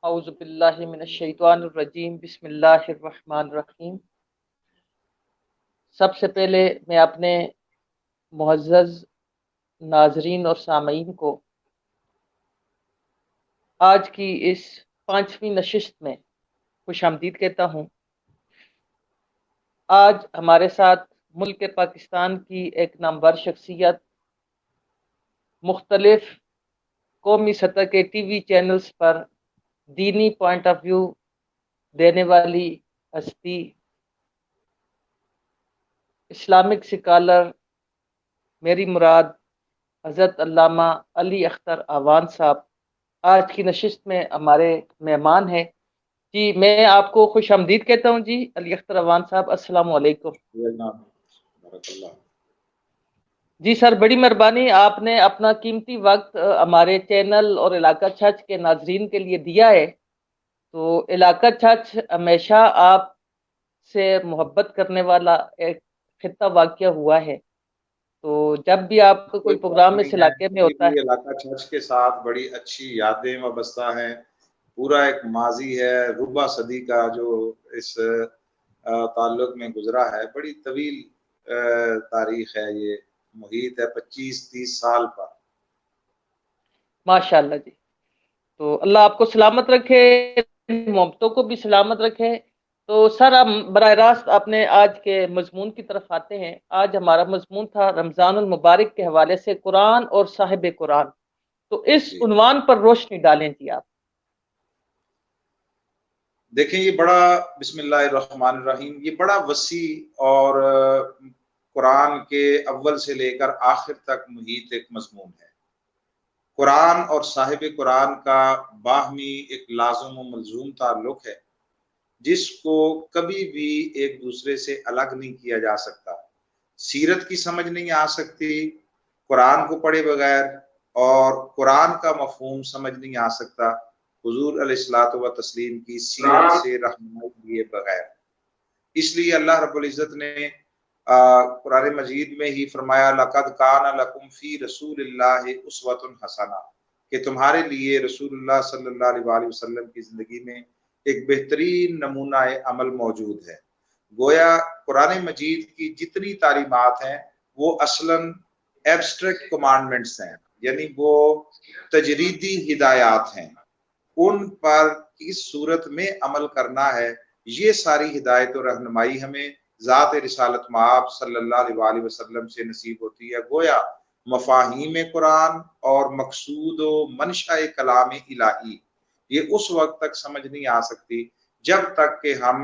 اعوذ باللہ من الشیطان الرجیم بسم اللہ الرحمن الرحیم۔ سب سے پہلے میں اپنے معزز ناظرین اور سامعین کو آج کی اس 5ویں نشست میں خوش آمدید کہتا ہوں۔ آج ہمارے ساتھ ملک پاکستان کی ایک نامور شخصیت، مختلف قومی سطح کے ٹی وی چینلز پر دینی پوائنٹ آف ویو دینے والی ہستی، اسلامک سکالر میری مراد حضرت علامہ علی اختر اعوان صاحب آج کی نشست میں ہمارے مہمان ہیں۔ جی میں آپ کو خوش آمدید کہتا ہوں۔ جی علی اختر اعوان صاحب السلام علیکم۔ جی سر، بڑی مہربانی، آپ نے اپنا قیمتی وقت ہمارے چینل اور علاقہ چھچ کے ناظرین کے لیے دیا ہے۔ تو علاقہ چھچ ہمیشہ آپ سے محبت کرنے والا ایک خطہ واقعہ ہوا ہے، تو جب بھی آپ کا کوئی کوئی بات پروگرام اس نہیں ہے، علاقے میں مجھے ہوتا ہے۔ بھی علاقہ چرچ کے ساتھ بڑی اچھی یادیں وابستہ ہیں۔ پورا ایک ماضی ہے، ربع صدی کا جو اس تعلق میں گزرا ہے، بڑی طویل تاریخ ہے، یہ محیط ہے 25-30 سال پر۔ ماشاء اللہ جی، تو اللہ آپ کو سلامت رکھے، محبتوں کو بھی سلامت رکھے۔ تو سر ہم براہ راست اپنے آج کے مضمون کی طرف آتے ہیں۔ آج ہمارا مضمون تھا رمضان المبارک کے حوالے سے قرآن اور صاحب قرآن۔ تو اس جی عنوان پر روشنی ڈالیں جی آپ۔ دیکھیں، یہ بڑا، بسم اللہ الرحمن الرحیم، یہ بڑا وسیع اور قرآن کے اول سے لے کر آخر تک محیط ایک مضمون ہے۔ قرآن اور صاحب قرآن کا باہمی ایک لازم و ملزوم تعلق ہے، جس کو کبھی بھی ایک دوسرے سے الگ نہیں کیا جا سکتا۔ سیرت کی سمجھ نہیں آ سکتی قرآن کو پڑھے بغیر، اور قرآن کا مفہوم سمجھ نہیں آ سکتا حضور علیہ الصلوۃ و تسلیم کی سیرت سے رہنمائی لیے بغیر۔ اس لیے اللہ رب العزت نے قرآن مجید میں ہی فرمایا، لَقَدْ كَانَ لَكُمْ فِي رَسُولِ اللَّهِ أُسْوَةٌ حَسَنَةٌ، کہ تمہارے لیے رسول اللہ صلی اللہ علیہ وسلم کی زندگی میں ایک بہترین نمونہ عمل موجود ہے۔ گویا قرآن مجید کی جتنی تعلیمات ہیں وہ اصلاً ایبسٹریکٹ کمانڈمنٹس ہیں، یعنی وہ تجریدی ہدایات ہیں، ان پر کس صورت میں عمل کرنا ہے، یہ ساری ہدایت و رہنمائی ہمیں ذات رسالت مآب صلی اللہ علیہ وسلم سے نصیب ہوتی ہے۔ گویا مفاہیم قرآن اور مقصود و منشأ کلام الہی یہ اس وقت تک سمجھ نہیں آ سکتی جب تک کہ ہم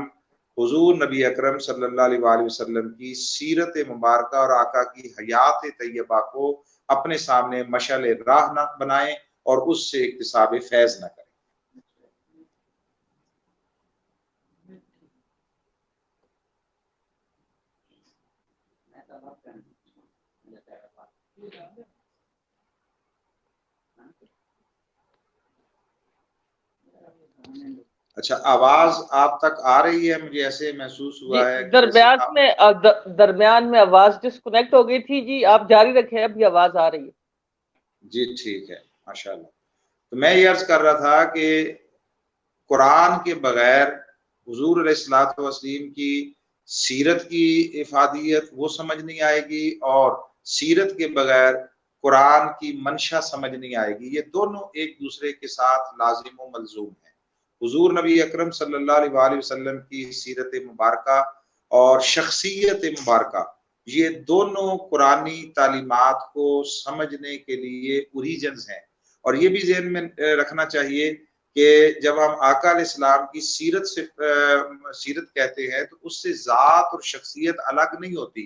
حضور نبی اکرم صلی اللہ علیہ وسلم کی سیرت مبارکہ اور آقا کی حیات طیبہ کو اپنے سامنے مشعل راہ نہ بنائیں اور اس سے اکتساب فیض نہ کریں۔ اچھا، آواز آپ تک آ رہی ہے؟ مجھے ایسے محسوس جی ہوا ہے کہ جیسے درمیان میں آواز ڈسکنیکٹ ہو گئی تھی۔ جی آپ جاری رکھیں، ابھی آواز آ رہی ہے۔ جی ٹھیک ہے، ماشاءاللہ۔ تو میں یہ عرض کر رہا تھا کہ قرآن کے بغیر حضور علیہ الصلوۃ والتسلیم کی سیرت کی افادیت وہ سمجھ نہیں آئے گی، اور سیرت کے بغیر قرآن کی منشا سمجھ نہیں آئے گی۔ یہ دونوں ایک دوسرے کے ساتھ لازم و ملزوم ہیں۔ حضور نبی اکرم صلی اللہ علیہ وسلم کی سیرت مبارکہ اور شخصیت مبارکہ، یہ دونوں قرآنی تعلیمات کو سمجھنے کے لیے اوریجنز ہیں۔ اور یہ بھی ذہن میں رکھنا چاہیے کہ جب ہم آقا علیہ السلام کی سیرت کہتے ہیں تو اس سے ذات اور شخصیت الگ نہیں ہوتی۔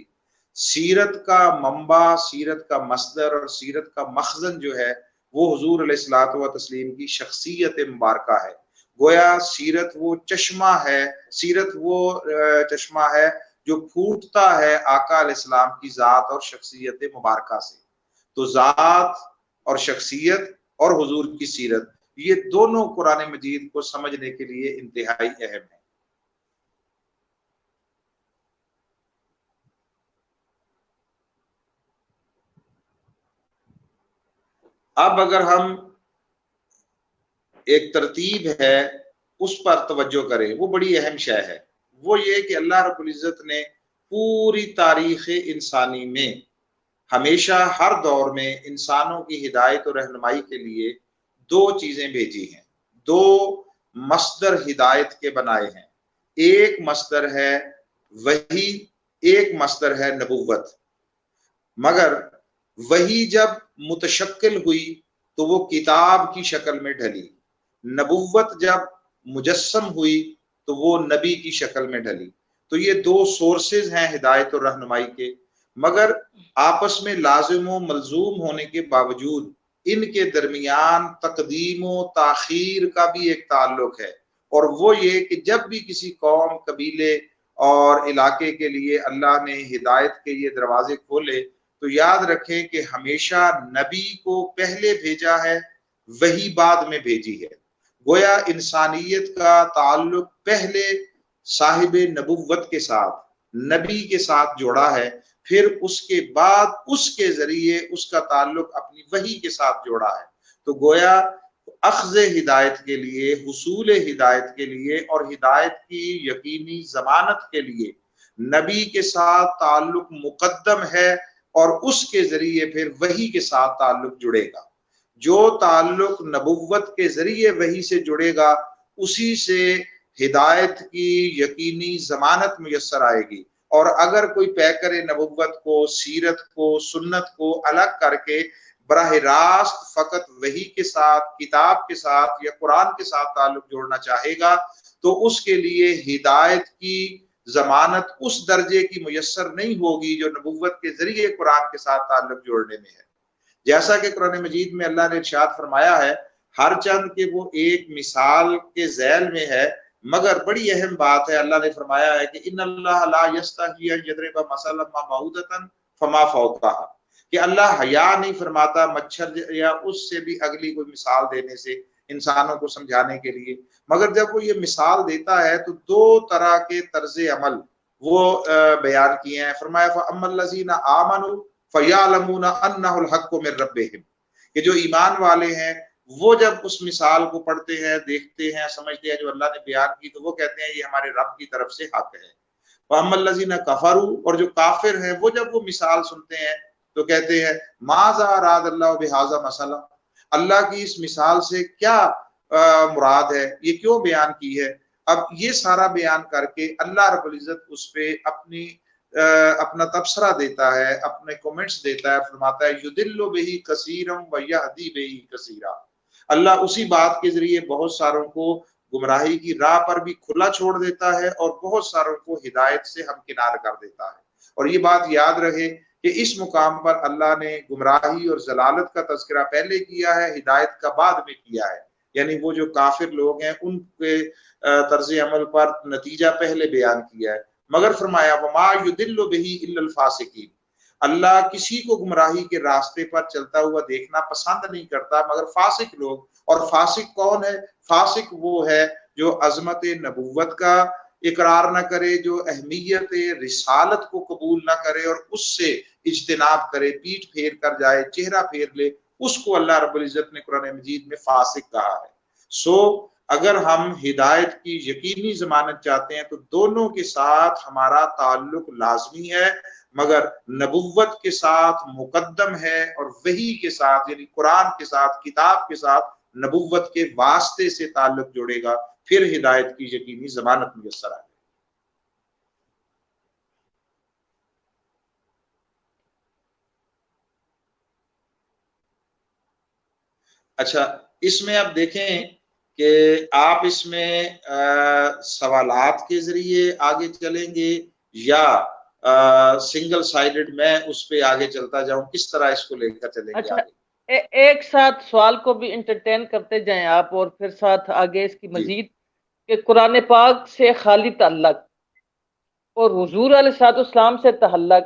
سیرت کا منبع، سیرت کا مصدر اور سیرت کا مخزن جو ہے وہ حضور علیہ الصلوۃ والتسلیم کی شخصیت مبارکہ ہے۔ گویا سیرت وہ چشمہ ہے، جو پھوٹتا ہے آقا علیہ السلام کی ذات اور شخصیت مبارکہ سے۔ تو ذات اور شخصیت اور حضور کی سیرت، یہ دونوں قرآن مجید کو سمجھنے کے لیے انتہائی اہم ہیں۔ اب اگر ہم ایک ترتیب ہے اس پر توجہ کریں، وہ بڑی اہم شے ہے۔ وہ یہ کہ اللہ رب العزت نے پوری تاریخ انسانی میں ہمیشہ ہر دور میں انسانوں کی ہدایت اور رہنمائی کے لیے دو چیزیں بھیجی ہیں، دو مصدر ہدایت کے بنائے ہیں۔ ایک مصدر ہے وحی، ایک مصدر ہے نبوت۔ مگر وحی جب متشکل ہوئی تو وہ کتاب کی شکل میں ڈھلی، نبوت جب مجسم ہوئی تو وہ نبی کی شکل میں ڈھلی۔ تو یہ دو سورسز ہیں ہدایت اور رہنمائی کے، مگر آپس میں لازم و ملزوم ہونے کے باوجود ان کے درمیان تقدیم و تاخیر کا بھی ایک تعلق ہے، اور وہ یہ کہ جب بھی کسی قوم، قبیلے اور علاقے کے لیے اللہ نے ہدایت کے یہ دروازے کھولے تو یاد رکھیں کہ ہمیشہ نبی کو پہلے بھیجا ہے، وہی بعد میں بھیجی ہے۔ گویا انسانیت کا تعلق پہلے صاحب نبوت کے ساتھ، نبی کے ساتھ جوڑا ہے، پھر اس کے بعد اس کے ذریعے اس کا تعلق اپنی وحی کے ساتھ جوڑا ہے۔ تو گویا اخذ ہدایت کے لیے، حصول ہدایت کے لیے اور ہدایت کی یقینی ضمانت کے لیے نبی کے ساتھ تعلق مقدم ہے، اور اس کے ذریعے پھر وحی کے ساتھ تعلق جڑے گا۔ جو تعلق نبوت کے ذریعے وحی سے جڑے گا اسی سے ہدایت کی یقینی ضمانت میسر آئے گی، اور اگر کوئی پیکر نبوت کو، سیرت کو، سنت کو الگ کر کے براہ راست فقط وحی کے ساتھ، کتاب کے ساتھ یا قرآن کے ساتھ تعلق جوڑنا چاہے گا تو اس کے لیے ہدایت کی ضمانت اس درجے کی میسر نہیں ہوگی جو نبوت کے ذریعے قرآن کے ساتھ تعلق جوڑنے میں ہے۔ جیسا کہ قرآن مجید میں اللہ نے ارشاد فرمایا ہے، ہر چند کہ وہ ایک مثال کے ذیل میں ہے، مگر بڑی اہم بات ہے، اللہ نے فرمایا ہے کہ ان اللہ لا یستحی ان یضرب مثلا ما بعوضۃ فما فوقها، کہ اللہ حیا نہیں فرماتا مچھر یا اس سے بھی اگلی کوئی مثال دینے سے انسانوں کو سمجھانے کے لیے، مگر جب وہ یہ مثال دیتا ہے تو دو طرح کے طرز عمل وہ بیان کیے ہیں۔ فرمایا فَأَمَّا الَّذِينَ آمَنُوا فَيَعْلَمُونَ أَنَّهُ الْحَقُّ مِن رَّبِّهِمْ، کہ جو ایمان والے ہیں وہ جب اس مثال کو پڑھتے ہیں، دیکھتے ہیں، سمجھتے ہیں جو اللہ نے بیان کی تو وہ کہتے ہیں یہ ہمارے رب کی طرف سے حق ہے۔ وَأَمَّا الَّذِينَ كَفَرُوا، اور جو کافر ہیں وہ جب وہ مثال سنتے ہیں تو کہتے ہیں ماذا اراد اللہ بہذا مثلا، اللہ کی اس مثال سے کیا مراد ہے، یہ کیوں بیان کی ہے۔ اب یہ سارا بیان کر کے اللہ رب العزت اس پہ اپنا تبصرہ دیتا ہے، اپنے کومنٹس دیتا ہے، فرماتا ہے یضل بہ کثیرا ویہدی بہ کثیرا، اللہ اسی بات کے ذریعے بہت ساروں کو گمراہی کی راہ پر بھی کھلا چھوڑ دیتا ہے اور بہت ساروں کو ہدایت سے ہمکنار کر دیتا ہے۔ اور یہ بات یاد رہے کہ اس مقام پر اللہ نے گمراہی اور ضلالت کا تذکرہ پہلے کیا ہے، ہدایت کا بعد میں کیا ہے، یعنی وہ جو کافر لوگ ہیں ان کے طرز عمل پر نتیجہ پہلے بیان کیا ہے، مگر فرمایا وما یضل بہ الا الفاسقین، اللہ کسی کو گمراہی کے راستے پر چلتا ہوا دیکھنا پسند نہیں کرتا مگر فاسق لوگ۔ اور فاسق کون ہے؟ فاسق وہ ہے جو عظمت نبوت کا اقرار نہ کرے، جو اہمیت رسالت کو قبول نہ کرے اور اس سے اجتناب کرے، پیٹ پھیر کر جائے، چہرہ پھیر لے، اس کو اللہ رب العزت نے قرآن مجید میں فاسق کہا ہے۔ سو اگر ہم ہدایت کی یقینی ضمانت چاہتے ہیں تو دونوں کے ساتھ ہمارا تعلق لازمی ہے، مگر نبوت کے ساتھ مقدم ہے اور وحی کے ساتھ یعنی قرآن کے ساتھ، کتاب کے ساتھ نبوت کے واسطے سے تعلق جوڑے گا، پھر ہدایت کی یقینی ضمانت میسر آئے۔ اچھا، اس میں اب دیکھیں کہ آپ اس میں سوالات کے ذریعے آگے چلیں گے یا سنگل سائیڈڈ میں اس پہ آگے چلتا جاؤں، کس طرح اس کو لے کر چلیں گے اچھا، آگے؟ ایک ساتھ سوال کو بھی انٹرٹین کرتے جائیں آپ، اور پھر ساتھ آگے اس کی جی مزید کہ قرآن پاک سے خالی تعلق اور حضور علیہ السلام سے تعلق،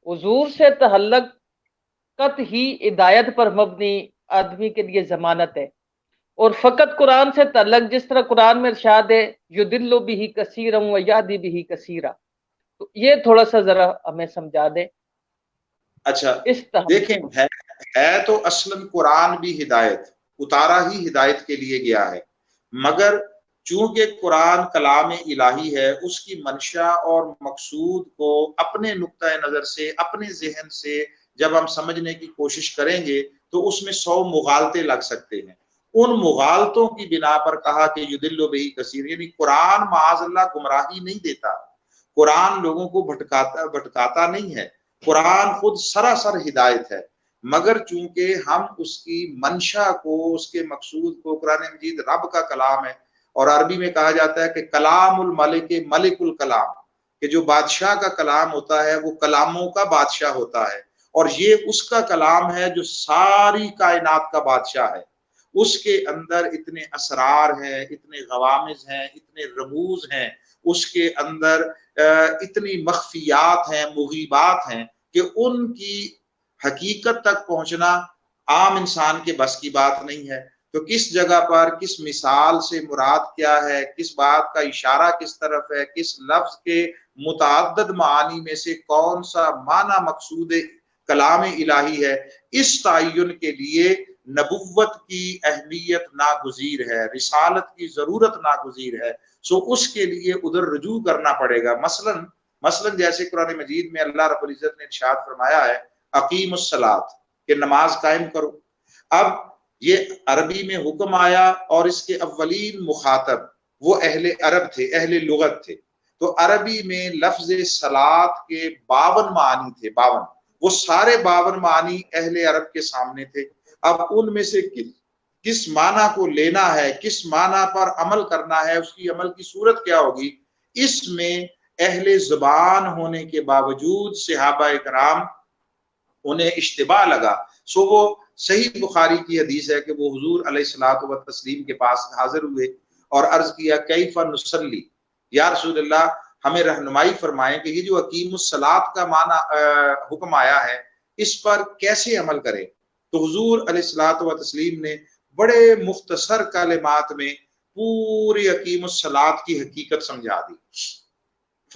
حضور سے تعلق ہی ہدایت پر مبنی آدمی کے لیے ضمانت ہے، اور فقط قرآن سے تعلق جس طرح قرآن میں ارشاد ہے یضل بہ کثیرا ویہدی بہ کثیرا، تو یہ تھوڑا سا ذرا ہمیں سمجھا دیں۔ اچھا اس دیکھیں، ہے تو اصلاً قرآن بھی ہدایت، اتارا ہی ہدایت کے لیے گیا ہے، مگر چونکہ قرآن کلام الہی ہے، اس کی منشا اور مقصود کو اپنے نقطۂ نظر سے، اپنے ذہن سے جب ہم سمجھنے کی کوشش کریں گے تو اس میں 100 مغالطے لگ سکتے ہیں۔ ان مغالطوں کی بنا پر کہا کہ یدل بہ کثیر، یعنی قرآن معاذ اللہ گمراہی نہیں دیتا، قرآن لوگوں کو بھٹکاتا نہیں ہے، قرآن خود سراسر ہدایت ہے، مگر چونکہ ہم اس کی منشا کو، اس کے مقصود کو، قرآن مجید رب کا کلام ہے، اور عربی میں کہا جاتا ہے کہ کلام الملک ملک الکلام، کہ جو بادشاہ کا کلام ہوتا ہے وہ کلاموں کا بادشاہ ہوتا ہے، اور یہ اس کا کلام ہے جو ساری کائنات کا بادشاہ ہے، اس کے اندر اتنے اسرار ہیں، اتنے غوامض ہیں، اتنے رموز ہیں، اس کے اندر اتنی مخفیات ہیں، مغیبات ہیں کہ ان کی حقیقت تک پہنچنا عام انسان کے بس کی بات نہیں ہے۔ تو کس جگہ پر کس مثال سے مراد کیا ہے، کس بات کا اشارہ کس طرف ہے، کس لفظ کے متعدد معانی میں سے کون سا معنی مقصود کلام الہی ہے، اس تعین کے لیے نبوت کی اہمیت ناگزیر ہے، رسالت کی ضرورت ناگزیر ہے، سو اس کے لیے ادھر رجوع کرنا پڑے گا۔ مثلا جیسے قرآن مجید میں اللہ رب العزت نے ارشاد فرمایا ہے اقیم الصلاۃ، کہ نماز قائم کرو۔ اب یہ عربی میں حکم آیا اور اس کے اولین مخاطب وہ اہل عرب تھے، اہل لغت تھے، تو عربی میں لفظ صلاۃ کے 52 معنی تھے، 52، وہ سارے 52 معنی اہل عرب کے سامنے تھے۔ اب ان میں سے کس معنی کو لینا ہے، کس معنی پر عمل کرنا ہے، اس کی عمل کی صورت کیا ہوگی، اس میں اہل زبان ہونے کے باوجود صحابہ کرام انہیں اشتباہ لگا، سو وہ صحیح بخاری کی حدیث ہے کہ وہ حضور علیہ الصلوۃ والتسلیم کے پاس حاضر ہوئے اور عرض کیا کیف نصلی، یا رسول اللہ ہمیں رہنمائی فرمائیں کہ یہ جو اقیم الصلاۃ کا معنی حکم آیا ہے اس پر کیسے عمل کریں۔ تو حضور علیہ الصلوۃ والتسلیم نے بڑے مختصر کلمات میں پوری اقیم الصلاۃ کی حقیقت سمجھا دی۔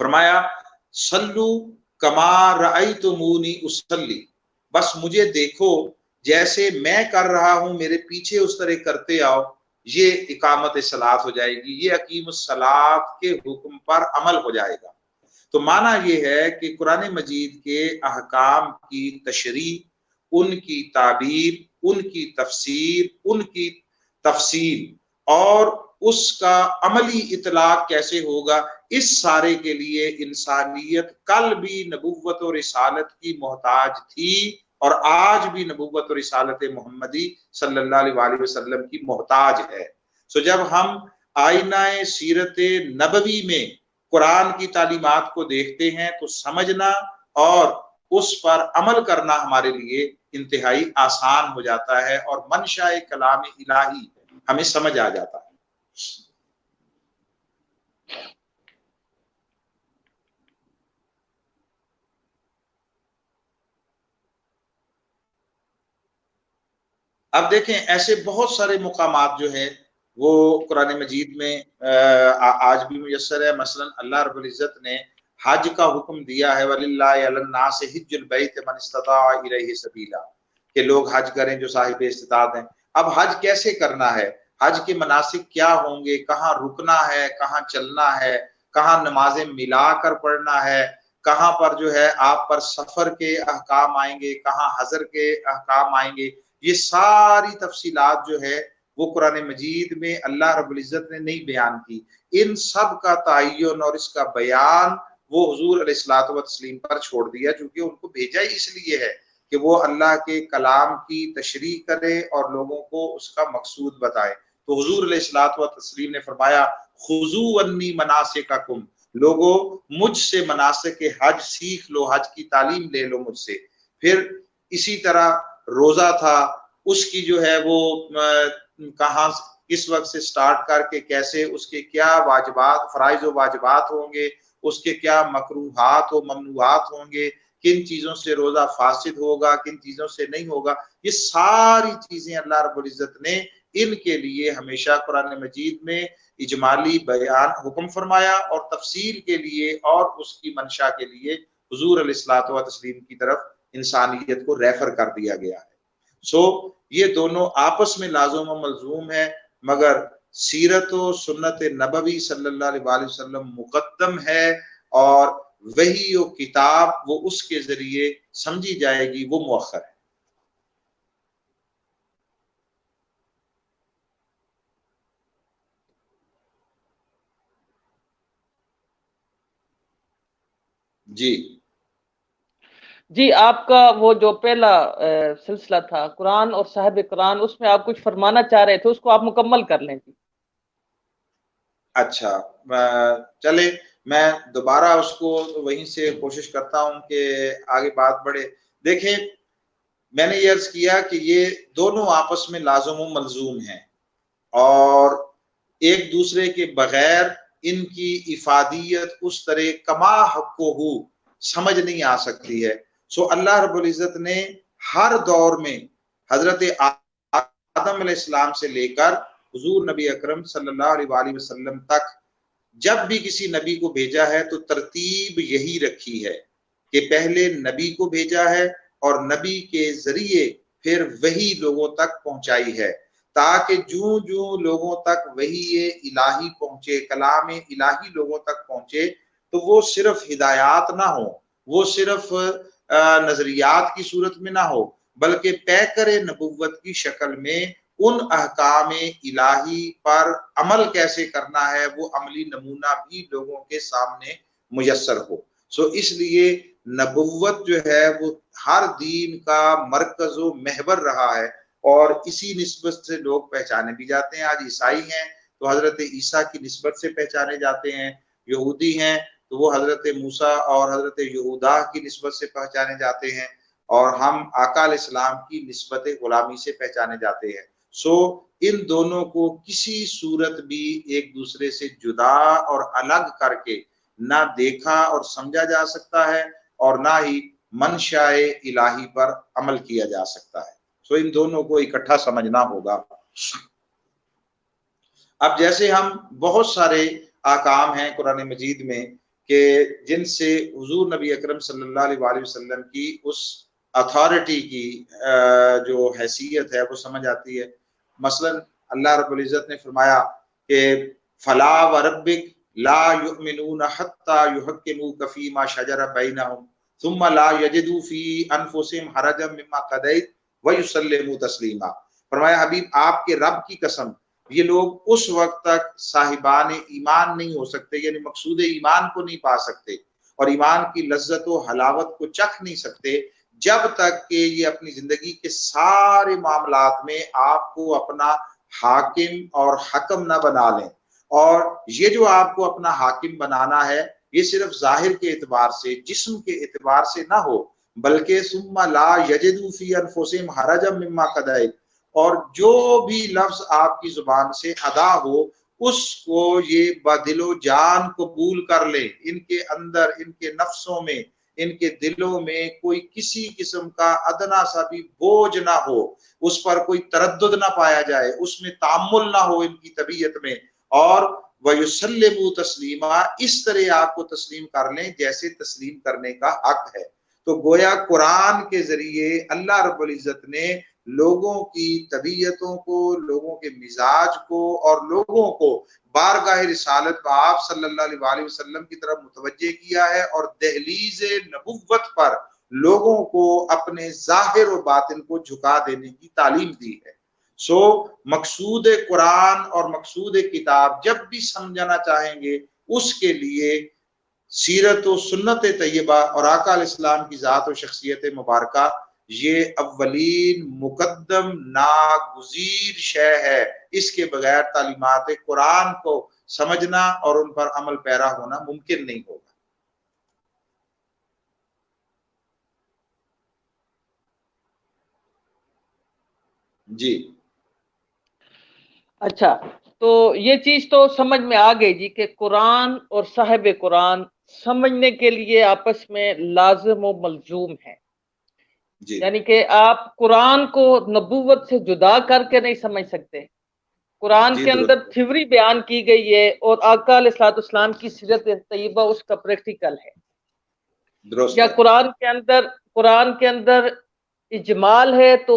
فرمایا صلو کما رأیتمونی اصلی، بس مجھے دیکھو جیسے میں کر رہا ہوں، میرے پیچھے اس طرح کرتے آؤ، یہ اقامت صلاۃ ہو جائے گی، یہ اقیم الصلاۃ کے حکم پر عمل ہو جائے گا۔ تو معنی یہ ہے کہ قرآن مجید کے احکام کی تشریح، ان کی تعبیر، ان کی تفسیر، ان کی تفصیل اور اس کا عملی اطلاق کیسے ہوگا، اس سارے کے لیے انسانیت کل بھی نبوت و رسالت کی محتاج تھی اور آج بھی نبوت و رسالت محمدی صلی اللہ علیہ وسلم کی محتاج ہے۔ سو جب ہم آئینہ سیرت نبوی میں قرآن کی تعلیمات کو دیکھتے ہیں تو سمجھنا اور اس پر عمل کرنا ہمارے لیے انتہائی آسان ہو جاتا ہے اور منشاء کلام الہی ہمیں سمجھ آ جاتا ہے۔ اب دیکھیں ایسے بہت سارے مقامات جو ہیں وہ قرآن مجید میں آج بھی میسر ہے۔ مثلا اللہ رب العزت نے حج کا حکم دیا ہے وَلِلَّهِ عَلَى النَّاسِ حِجُّ الْبَيْتِ مَنِ اسْتَطَاعَ إِلَيْهِ سَبِيلًا، کہ لوگ حج کریں جو صاحب استطاعت ہیں۔ اب حج کیسے کرنا ہے، حج کے مناسک کیا ہوں گے، کہاں رکنا ہے، کہاں چلنا ہے، کہاں نمازیں ملا کر پڑھنا ہے، کہاں پر جو ہے آپ پر سفر کے احکام آئیں گے، کہاں حضر کے احکام آئیں گے، یہ ساری تفصیلات جو ہے وہ قرآن مجید میں اللہ رب العزت نے نہیں بیان کی۔ ان سب کا تعین اور اس کا بیان وہ حضور علیہ الصلوۃ والتسلیم پر چھوڑ دیا، چونکہ ان کو بھیجا ہی اس لیے ہے کہ وہ اللہ کے کلام کی تشریح کرے اور لوگوں کو اس کا مقصود بتائے۔ تو حضور علیہ الصلوۃ والتسلیم نے فرمایا خذوا عنی مناسککم، لوگوں مجھ سے مناسک حج سیکھ لو، حج کی تعلیم لے لو مجھ سے۔ پھر اسی طرح روزہ تھا، اس کی جو ہے وہ کہاں کس وقت سے سٹارٹ کر کے کیسے، اس کے کیا واجبات، فرائض و واجبات ہوں گے، اس کے کیا مکروہات و ممنوعات ہوں گے، کن چیزوں سے روزہ فاسد ہوگا، کن چیزوں سے نہیں ہوگا، یہ ساری چیزیں اللہ رب العزت نے ان کے لیے ہمیشہ قرآن مجید میں اجمالی بیان حکم فرمایا، اور تفصیل کے لیے اور اس کی منشا کے لیے حضور علیہ الصلوۃ والتسلیم کی طرف انسانیت کو ریفر کر دیا گیا ہے۔ سو یہ دونوں آپس میں لازم و ملزوم ہے، مگر سیرت و سنت نبوی صلی اللہ علیہ وسلم مقدم ہے، اور وحی و کتاب وہ اس کے ذریعے سمجھی جائے گی، وہ مؤخر ہے۔ جی جی، آپ کا وہ جو پہلا سلسلہ تھا قرآن اور صاحب قرآن، اس میں آپ کچھ فرمانا چاہ رہے تھے، اس کو آپ مکمل کر لیں جی۔ اچھا، چلے میں دوبارہ اس کو وہیں سے کوشش کرتا ہوں کہ آگے بات بڑھے۔ دیکھیں، میں نے یہ عرض کیا کہ یہ دونوں آپس میں لازم و ملزوم ہیں، اور ایک دوسرے کے بغیر ان کی افادیت اس طرح کما حق ہو سمجھ نہیں آ سکتی ہے۔ سو اللہ رب العزت نے ہر دور میں حضرت آدم علیہ السلام سے لے کر حضور نبی اکرم صلی اللہ علیہ وآلہ وسلم تک جب بھی کسی نبی کو بھیجا ہے تو ترتیب یہی رکھی ہے کہ پہلے نبی کو بھیجا ہے، اور نبی کے ذریعے پھر وہی لوگوں تک پہنچائی ہے، تاکہ جوں جوں لوگوں تک وحی الہی پہنچے، کلام الہی لوگوں تک پہنچے، تو وہ صرف ہدایات نہ ہو، وہ صرف نظریات کی صورت میں نہ ہو، بلکہ پیکر نبوت کی شکل میں ان احکام الہی پر عمل کیسے کرنا ہے وہ عملی نمونہ بھی لوگوں کے سامنے میسر ہو۔ سو اس لیے نبوت جو ہے وہ ہر دین کا مرکز و محور رہا ہے، اور اسی نسبت سے لوگ پہچانے بھی جاتے ہیں۔ آج عیسائی ہیں تو حضرت عیسیٰ کی نسبت سے پہچانے جاتے ہیں، یہودی ہیں تو وہ حضرت موسیٰ اور حضرت یہودا کی نسبت سے پہچانے جاتے ہیں، اور ہم آقا علیہ السلام کی نسبت غلامی سے پہچانے جاتے ہیں۔ سو ان دونوں کو کسی صورت بھی ایک دوسرے سے جدا اور الگ کر کے نہ دیکھا اور سمجھا جا سکتا ہے، اور نہ ہی منشاء الہی پر عمل کیا جا سکتا ہے۔ سو ان دونوں کو اکٹھا سمجھنا ہوگا۔ اب جیسے ہم بہت سارے احکام ہیں قرآن مجید میں کہ جن سے حضور نبی اکرم صلی اللہ علیہ وآلہ وسلم کی اس اتھارٹی کی جو حیثیت ہے وہ سمجھ آتی ہے۔ مثلا اللہ رب العزت نے فرمایا کہ فلا وربک لا یؤمنون حتی یحکموک فیما شجر بینہم ثم لا یجدوا فی انفسہم حرجا مما قضیت ویسلموا تسلیما۔ فرمایا حبیب آپ کے رب کی قسم، یہ لوگ اس وقت تک صاحبان ایمان نہیں ہو سکتے، یعنی مقصود ایمان کو نہیں پا سکتے اور ایمان کی لذت و حلاوت کو چکھ نہیں سکتے، جب تک کہ یہ اپنی زندگی کے سارے معاملات میں آپ کو اپنا حاکم اور حکم نہ بنا لیں۔ اور یہ جو آپ کو اپنا حاکم بنانا ہے یہ صرف ظاہر کے اعتبار سے، جسم کے اعتبار سے نہ ہو، بلکہ ثم لا یجدوا فی انفسہم حرجا مما قضیت، اور جو بھی لفظ آپ کی زبان سے ادا ہو اس کو یہ بدل و جان قبول کر لیں، ان کے اندر، ان کے نفسوں میں، ان کے دلوں میں کوئی کسی قسم کا ادنا سا بھی بوجھ نہ ہو، اس پر کوئی تردد نہ پایا جائے، اس میں تعمل نہ ہو ان کی طبیعت میں، اور وَيُسَلِّمُوا تسلیما، اس طرح آپ کو تسلیم کر لیں جیسے تسلیم کرنے کا حق ہے۔ تو گویا قرآن کے ذریعے اللہ رب العزت نے لوگوں کی طبیعتوں کو، لوگوں کے مزاج کو، اور لوگوں کو بارگاہ رسالت آپ صلی اللہ علیہ وآلہ وسلم کی طرف متوجہ کیا ہے، اور دہلیز نبوت پر لوگوں کو اپنے ظاہر و باطن کو جھکا دینے کی تعلیم دی ہے۔ سو مقصود قرآن اور مقصود کتاب جب بھی سمجھنا چاہیں گے اس کے لیے سیرت و سنت طیبہ اور آقا علیہ السلام کی ذات و شخصیت مبارکہ یہ اولین مقدم ناگزیر شے ہے۔ اس کے بغیر تعلیمات قرآن کو سمجھنا اور ان پر عمل پیرا ہونا ممکن نہیں ہوگا۔ جی اچھا، تو یہ چیز تو سمجھ میں آ گئی جی کہ قرآن اور صاحب قرآن سمجھنے کے لیے آپس میں لازم و ملزوم ہیں، جی یعنی کہ آپ قرآن کو نبوت سے جدا کر کے نہیں سمجھ سکتے۔ قرآن جی کے اندر درست تھیوری بیان کی گئی ہے، اور آقا علیہ الصلوۃ والسلام کی سیرت طیبہ اس کا پریکٹیکل ہے۔ درست یا ہے۔ قرآن کے اندر اجمال ہے تو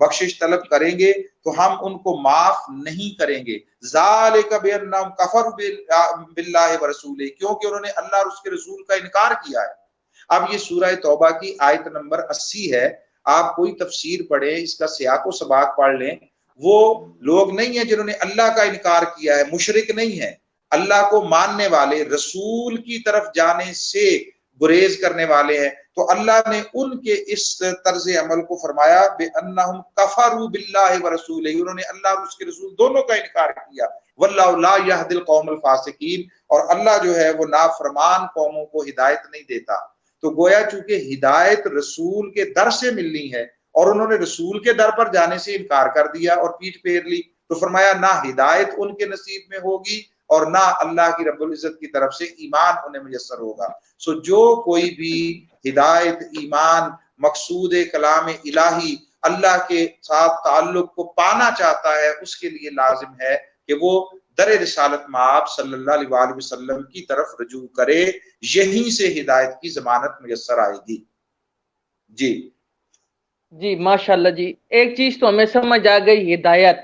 بخشش طلب کریں گے تو ہم ان کو معاف نہیں کریں گے. ذالک بانہم کفروا باللہ ورسولہ، کیونکہ انہوں نے اللہ اور اس کے رسول کا انکار کیا ہے. اب یہ سورہ توبہ کی آیت نمبر 80 ہے. آپ کوئی تفسیر پڑھیں، اس کا سیاق و سباق پڑھ لیں. وہ لوگ نہیں ہیں جنہوں نے اللہ کا انکار کیا ہے، مشرک نہیں ہے، اللہ کو ماننے والے، رسول کی طرف جانے سے گریز کرنے والے ہیں. تو اللہ نے ان کے اس طرز عمل کو فرمایا بِأَنَّهُمْ كَفَرُوا بِاللَّهِ وَرَسُولِهِ، انہوں نے اللہ اور اس کے رسول دونوں کا انکار کیا. وَاللَّهُ لَا يَهْدِي الْقَوْمَ الْفَاسِقِينَ، اور اللہ جو ہے وہ نافرمان قوموں کو ہدایت نہیں دیتا. تو گویا چونکہ ہدایت رسول کے در سے ملنی ہے اور انہوں نے رسول کے در پر جانے سے انکار کر دیا اور پیٹھ پھیر لی، تو فرمایا نہ ہدایت ان کے نصیب میں ہوگی اور نہ اللہ کی رب العزت کی طرف سے ایمان انہیں میسر ہوگا. سو جو کوئی بھی ہدایت، ایمان، مقصود کلام الہی، اللہ کے ساتھ تعلق کو پانا چاہتا ہے، اس کے لیے لازم ہے کہ وہ در رسالت مآب صلی اللہ علیہ وآلہ وسلم کی طرف رجوع کرے. یہیں سے ہدایت کی ضمانت میسر آئے گی. جی ماشاءاللہ جی. ایک چیز تو ہمیں سمجھ آ گئی، ہدایت.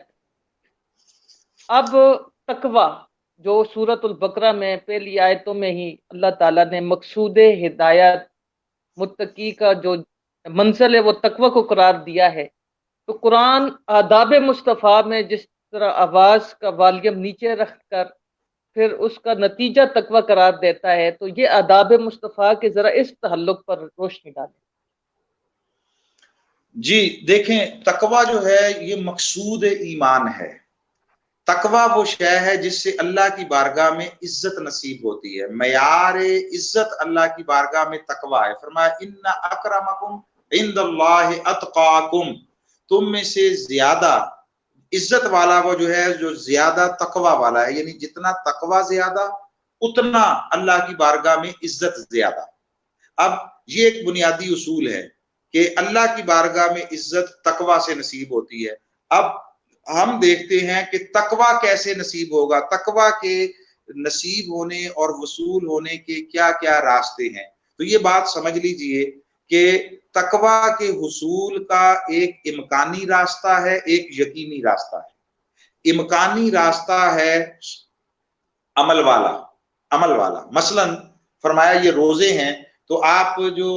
اب تقوی، جو سورۃ البقرہ میں پہلی آیتوں میں ہی اللہ تعالیٰ نے مقصود ہدایت، متقی کا جو منزل ہے وہ تقوی کو قرار دیا ہے. تو قرآن آداب مصطفیٰ میں جس طرح آواز کا والیوم نیچے رکھ کر پھر اس کا نتیجہ تقوی قرار دیتا ہے، تو یہ آداب مصطفیٰ کے ذرا اس تعلق پر روشنی ڈالیں. جی دیکھیں، تقوی جو ہے یہ مقصود ایمان ہے. تقوی وہ شے ہے جس سے اللہ کی بارگاہ میں عزت نصیب ہوتی ہے. معیار عزت اللہ کی بارگاہ میں تقوی ہے. فرمایا ان اکرمکم عند اللہ اتقاکم، تم میں سے زیادہ عزت والا وہ جو ہے جو زیادہ تقوی والا ہے، یعنی جتنا تقوی زیادہ اتنا اللہ کی بارگاہ میں عزت زیادہ. اب یہ ایک بنیادی اصول ہے کہ اللہ کی بارگاہ میں عزت تقوی سے نصیب ہوتی ہے. اب ہم دیکھتے ہیں کہ تقوی کیسے نصیب ہوگا، تقوی کے نصیب ہونے اور وصول ہونے کے کیا کیا راستے ہیں. تو یہ بات سمجھ لیجئے کہ تقوی کے حصول کا ایک امکانی راستہ ہے، ایک یقینی راستہ ہے. امکانی راستہ ہے عمل والا. مثلا فرمایا یہ روزے ہیں، تو آپ جو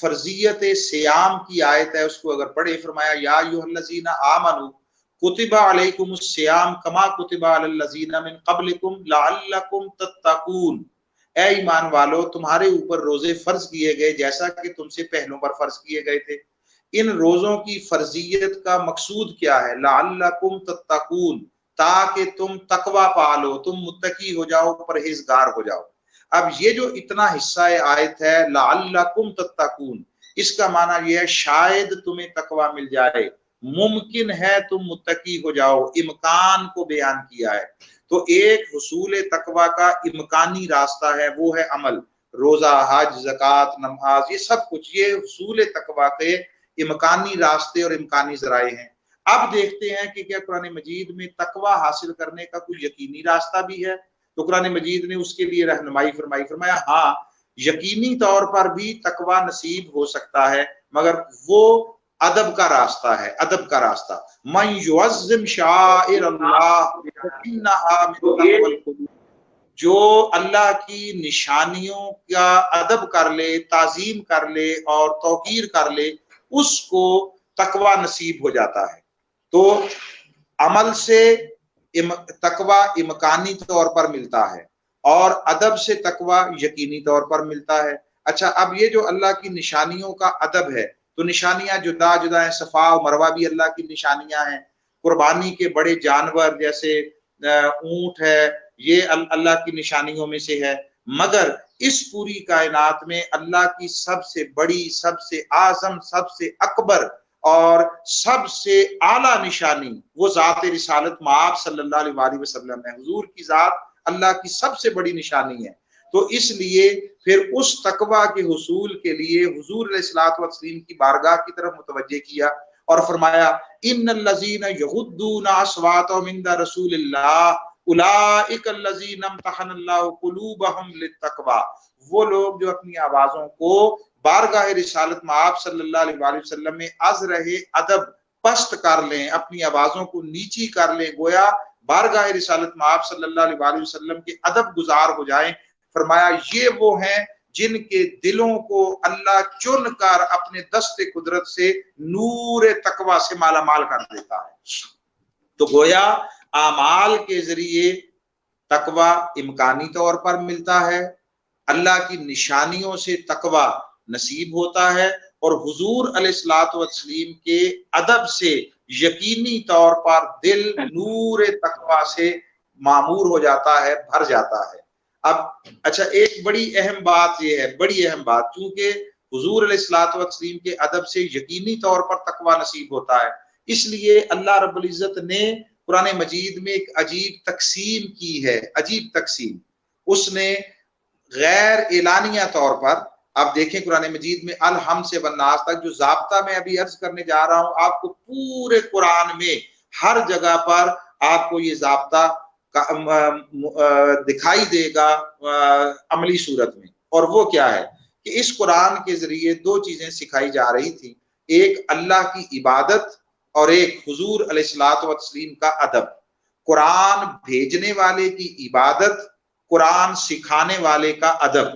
فرضیت صیام کی آیت ہے اس کو اگر پڑھے، فرمایا یا ایھا الذین آمنوا کتب علیکم الصیام کما کتب علی الذین من قبلکم لعلکم تتقون، اے ایمان والو تمہارے اوپر روزے فرض کیے گئے جیسا کہ تم سے پہلوں پر فرض کیے گئے تھے. ان روزوں کی فرضیت کا مقصود کیا ہے؟ لعلکم تتقون، تاکہ تم تقوی پالو، تم متقی ہو جاؤ، پرہیزگار ہو جاؤ. اب یہ جو اتنا حصہ آیت ہے لعلکم تتقون، اس کا معنی یہ ہے شاید تمہیں تقوی مل جائے، ممکن ہے تم متقی ہو جاؤ. امکان کو بیان کیا ہے. تو ایک حصول تقوی کا امکانی راستہ ہے، وہ ہے عمل. روزہ، حج، زکوٰۃ، نماز، یہ سب کچھ یہ حصول تقوی کے امکانی راستے اور امکانی ذرائع ہیں. اب دیکھتے ہیں کہ کیا قرآن مجید میں تقوی حاصل کرنے کا کوئی یقینی راستہ بھی ہے؟ تو قرآن مجید نے اس کے لیے رہنمائی فرمائی. فرمایا ہاں یقینی طور پر بھی تقوی نصیب ہو سکتا ہے، مگر وہ ادب کا راستہ ہے. ادب کا راستہ، من یعظم شعائر اللہ فانھا من تقوی القلوب، جو اللہ کی نشانیوں کا ادب کر لے، تعظیم کر لے اور توقیر کر لے، اس کو تقوی نصیب ہو جاتا ہے. تو عمل سے تقوی امکانی طور پر ملتا ہے اور ادب سے تقوی یقینی طور پر ملتا ہے. اچھا، اب یہ جو اللہ کی نشانیوں کا ادب ہے، تو نشانیاں جدا جدا ہیں. صفا و مروہ بھی اللہ کی نشانیاں ہیں. قربانی کے بڑے جانور جیسے اونٹ ہے، یہ اللہ کی نشانیوں میں سے ہے. مگر اس پوری کائنات میں اللہ کی سب سے بڑی، سب سے اعظم، سب سے اکبر اور سب سے اعلیٰ نشانی وہ ذات رسالت مآب صلی اللہ علیہ وآلہ وسلم ہے. حضور کی ذات اللہ کی سب سے بڑی نشانی ہے. تو اس لیے پھر اس تقوی کے حصول کے لیے حضور علیہ الصلوۃ والتسلیم کی بارگاہ کی طرف متوجہ کیا اور فرمایا ان الذین یغضون اصواتهم عند رسول اللہ اولئک الذین امتحن اللہ قلوبهم للتقوی، وہ لوگ جو اپنی آوازوں کو بارگاہ رسالت مآب صلی اللہ علیہ وآلہ وسلم میں از رہے ادب پست کر لیں، اپنی آوازوں کو نیچی کر لیں، گویا بارگاہ رسالت مآب صلی اللہ علیہ وسلم کے ادب گزار ہو جائیں۔ فرمایا یہ وہ ہیں جن کے دلوں کو اللہ چن کر اپنے دست قدرت سے نور تقوی سے مالا مال کر دیتا ہے۔ تو گویا اعمال کے ذریعے تقوی امکانی طور پر ملتا ہے، اللہ کی نشانیوں سے تقوی نصیب ہوتا ہے، اور حضور علیہ الصلوۃ والتسلیم کے ادب سے یقینی طور پر دل نور تقوی سے معمور ہو جاتا ہے، بھر جاتا ہے۔ اب اچھا، ایک بڑی اہم بات یہ ہے، بڑی اہم بات، چونکہ حضور علیہ الصلوۃ والتسلیم کے ادب سے یقینی طور پر تقوی نصیب ہوتا ہے، اس لیے اللہ رب العزت نے قرآن مجید میں ایک عجیب تقسیم کی ہے، عجیب تقسیم۔ اس نے غیر اعلانیہ طور پر، آپ دیکھیں قرآن مجید میں الحم سے والناس تک جو ضابطہ میں ابھی عرض کرنے جا رہا ہوں، آپ کو پورے قرآن میں ہر جگہ پر آپ کو یہ ضابطہ دکھائی دے گا عملی صورت میں۔ اور وہ کیا ہے کہ اس قرآن کے ذریعے دو چیزیں سکھائی جا رہی تھی، ایک اللہ کی عبادت اور ایک حضور علیہ الصلوۃ والتسلیم کا ادب۔ قرآن بھیجنے والے کی عبادت، قرآن سکھانے والے کا ادب۔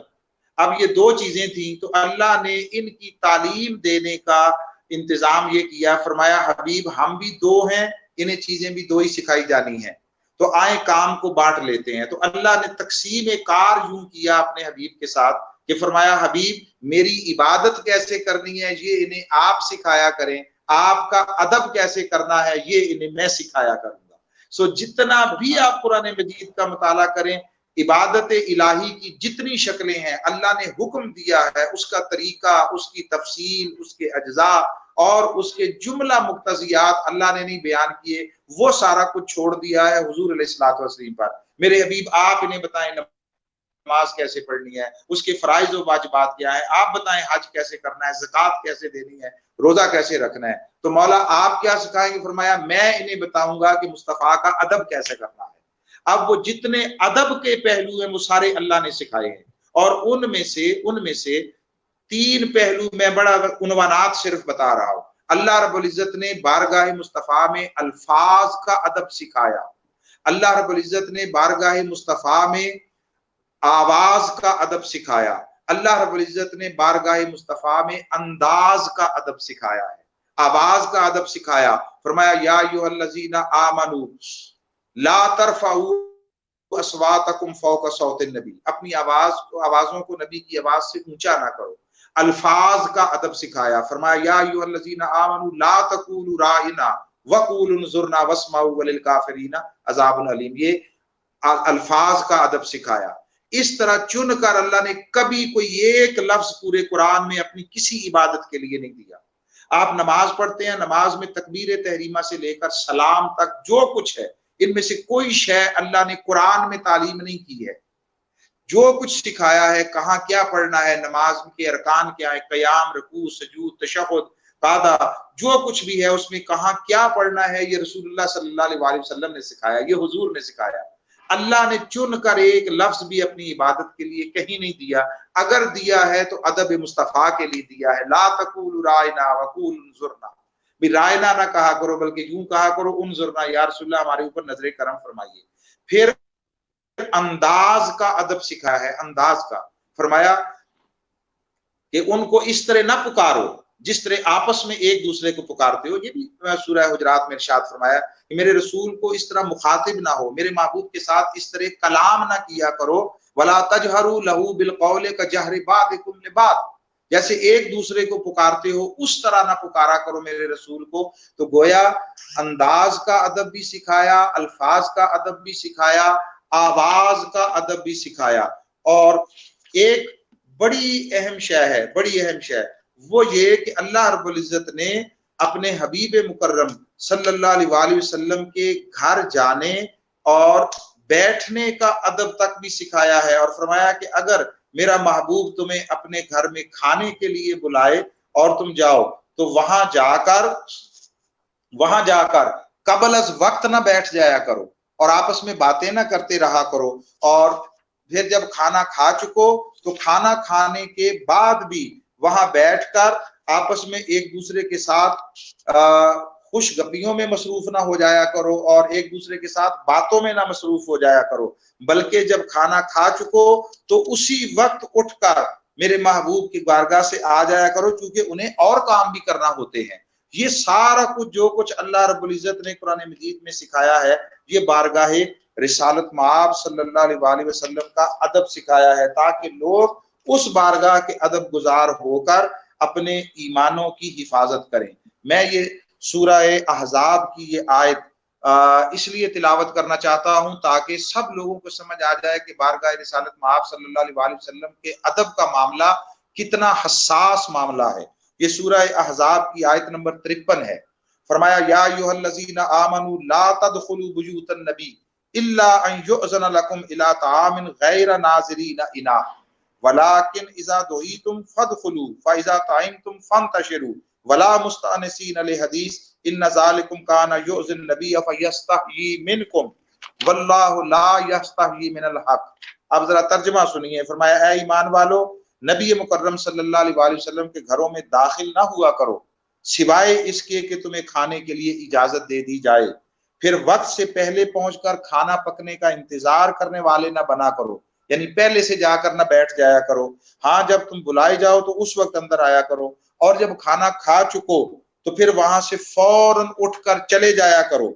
اب یہ دو چیزیں تھیں تو اللہ نے ان کی تعلیم دینے کا انتظام یہ کیا، فرمایا حبیب ہم بھی دو ہیں، انہیں چیزیں بھی دو ہی سکھائی جانی ہیں، تو آئیں کام کو بانٹ لیتے ہیں۔ تو اللہ نے تقسیم کار یوں کیا اپنے حبیب کے ساتھ کہ فرمایا حبیب میری عبادت کیسے کرنی ہے یہ انہیں آپ سکھایا کریں، آپ کا ادب کیسے کرنا ہے یہ انہیں میں سکھایا کروں گا۔ سو جتنا بھی آپ قرآن مجید کا مطالعہ کریں، عبادت الہی کی جتنی شکلیں ہیں اللہ نے حکم دیا ہے، اس کا طریقہ، اس کی تفصیل، اس کے اجزاء اور اس کے جملہ مقتضیات اللہ نے نہیں بیان کیے، وہ سارا کچھ چھوڑ دیا ہے حضور علیہ الصلوۃ والتسلیم پر۔ میرے حبیب آپ انہیں بتائیں نماز کیسے پڑھنی ہے، اس کے فرائض و واجبات کیا ہے، آپ بتائیں حج کیسے کرنا ہے، زکوٰۃ کیسے دینی ہے، روزہ کیسے رکھنا ہے۔ تو مولا آپ کیا سکھائیں گے؟ فرمایا میں انہیں بتاؤں گا کہ مصطفیٰ کا ادب کیسے کرنا ہے۔ اب وہ جتنے ادب کے پہلو ہیں وہ سارے اللہ نے سکھائے ہیں، اور ان میں سے تین پہلو میں بڑا عنوانات صرف بتا رہا ہوں۔ اللہ رب العزت نے بارگاہ مصطفیٰ میں الفاظ کا ادب سکھایا، اللہ رب العزت نے بارگاہ مصطفیٰ میں آواز کا ادب سکھایا، اللہ رب العزت نے بارگاہ مصطفیٰ میں انداز کا ادب سکھایا ہے، آواز کا ادب سکھایا۔ فرمایا یا ایھا الذین آمنوا لا ترفعوا اصواتکم فوق صوت النبی، اپنی آوازوں کو نبی کی آواز سے اونچا نہ کرو۔ الفاظ کا ادب سکھایا، فرمایا یا ایھا الذین آمنوا لا تقولوا راعنا وقولوا انظرنا واسمعوا وللکافرین عذاب علیم، یہ الفاظ کا ادب سکھایا۔ اس طرح چن کر اللہ نے کبھی کوئی ایک لفظ پورے قرآن میں اپنی کسی عبادت کے لیے نہیں دیا۔ آپ نماز پڑھتے ہیں، نماز میں تکبیر تحریمہ سے لے کر سلام تک جو کچھ ہے، ان میں سے کوئی شے اللہ نے قرآن میں تعلیم نہیں کی ہے۔ جو کچھ سکھایا ہے، کہاں کیا پڑھنا ہے، نماز کے ارکان کیا ہے، قیام، رکوع، سجود، تشہد، قعدہ، جو کچھ بھی ہے اس میں کہاں کیا پڑھنا ہے، یہ رسول اللہ صلی اللہ علیہ وسلم نے سکھایا، یہ حضور نے سکھایا۔ اللہ نے چن کر ایک لفظ بھی اپنی عبادت کے لیے کہیں نہیں دیا، اگر دیا ہے تو ادب مصطفیٰ کے لیے دیا ہے۔ لا تقولوا راعنا وقولوا انظرنا، بھی رائنا نہ کہا کرو بلکہ یوں کہا کرو انظرنا، یا رسول اللہ ہمارے اوپر نظر کرم فرمائیے۔ پھر انداز کا ادب سکھا ہے، انداز کا، فرمایا کہ ان کو اس طرح نہ پکارو جس طرح آپس میں ایک دوسرے کو پکارتے ہو۔ یہ بھی سورہ حجرات میں ارشاد فرمایا کہ میرے رسول کو اس طرح مخاطب نہ ہو، میرے محبوب کے ساتھ اس طرح کلام نہ کیا کرو۔ ولا تجہروا لہ بالقول کجہر بعضکم لبعض، جیسے ایک دوسرے کو پکارتے ہو اس طرح نہ پکارا کرو میرے رسول کو۔ تو گویا انداز کا ادب بھی سکھایا، الفاظ کا ادب بھی سکھایا، آواز کا ادب بھی سکھایا۔ اور ایک بڑی اہم شے ہے، بڑی اہم شے، وہ یہ کہ اللہ رب العزت نے اپنے حبیب مکرم صلی اللہ علیہ وسلم کے گھر جانے اور بیٹھنے کا ادب تک بھی سکھایا ہے، اور فرمایا کہ اگر میرا محبوب تمہیں اپنے گھر میں کھانے کے لیے بلائے اور تم جاؤ تو وہاں جا کر قبل از وقت نہ بیٹھ جایا کرو اور آپس میں باتیں نہ کرتے رہا کرو، اور پھر جب کھانا کھا چکو تو کھانا کھانے کے بعد بھی وہاں بیٹھ کر آپس میں ایک دوسرے کے ساتھ خوش گپیوں میں مصروف نہ ہو جایا کرو اور ایک دوسرے کے ساتھ باتوں میں نہ مصروف ہو جایا کرو، بلکہ جب کھانا کھا چکو تو اسی وقت اٹھ کر میرے محبوب کی بارگاہ سے آ جایا کرو، چونکہ انہیں اور کام بھی کرنا ہوتے ہیں۔ یہ سارا کچھ جو کچھ اللہ رب العزت نے قرآن مجید میں سکھایا ہے، یہ بارگاہ رسالت مآب صلی اللہ علیہ وآلہ وسلم کا ادب سکھایا ہے، تاکہ لوگ اس بارگاہ کے ادب گزار ہو کر اپنے ایمانوں کی حفاظت کریں۔ میں یہ سورہ احزاب کی یہ آیت اس لیے تلاوت کرنا چاہتا ہوں تاکہ سب لوگوں کو سمجھ آ جائے کہ بارگاہ رسالت مآب صلی اللہ علیہ وآلہ وسلم کے ادب کا معاملہ کتنا حساس معاملہ ہے۔ یہ سورہ احزاب کی آیت نمبر 53 ہے۔ فرمایا یا ایھا الذین آمنوا لا تدخلوا بیوت النبی الا ان یؤذن لکم الی طعام غیر ناظرین اناہ ولکن اذا دعیتم فادخلوا فاذا طعمتم فانتشروا ولا مستأنسین لحدیث ان ذالکم کان یؤذی النبی فیستحیی منکم واللہ لا یستحیی من الحق۔ اب ذرا ترجمہ سنیے۔ فرمایا اے ایمان والو، نبی مکرم صلی اللہ علیہ وآلہ وسلم کے گھروں میں داخل نہ ہوا کرو سوائے اس کے کہ تمہیں کھانے کے لیے اجازت دے دی جائے، پھر وقت سے پہلے پہنچ کر کھانا پکنے کا انتظار کرنے والے نہ بنا کرو، یعنی پہلے سے جا کر نہ بیٹھ جایا کرو۔ ہاں جب تم بلائے جاؤ تو اس وقت اندر آیا کرو، اور جب کھانا کھا چکو تو پھر وہاں سے فوراً اٹھ کر چلے جایا کرو۔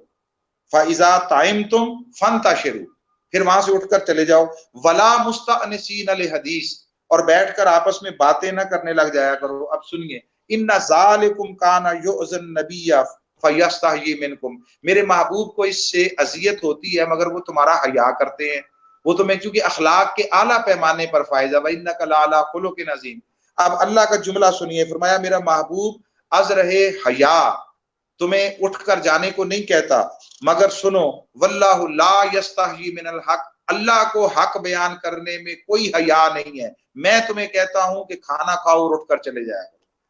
فَإِذَا طَعِمْتُمْ فَانْتَشِرُوا، پھر وہاں سے اٹھ کر چلے جاؤ۔ وَلَا مُسْتَأْنِسِينَ لِحَدِيثٍ، اور بیٹھ کر آپس میں باتیں نہ کرنے لگ جایا کرو۔ اب سنیے، اِنَّ ذَالِكُمْ كَانَ يُؤْذِي النَّبِيَّ فَيَسْتَحْيِي مِنْكُمْ، میرے محبوب کو اس سے اذیت ہوتی ہے مگر وہ تمہارا حیا کرتے ہیں، وہ تمہیں چونکہ اخلاق کے اعلیٰ پیمانے پر فائز ہے۔ وَإِنَّكَ لَعَلَىٰ خُلُقٍ عَظِيمٍ۔ اب اللہ کا جملہ سنیے۔ فرمایا میرا محبوب از رہے حیا تمہیں اٹھ کر جانے کو نہیں کہتا، مگر سنو واللہ لا یستحیی من الحق، اللہ کو حق بیان کرنے میں کوئی حیا نہیں ہے۔ میں تمہیں کہتا ہوں کہ کھانا کھاؤ اور اٹھ کر چلے جائے۔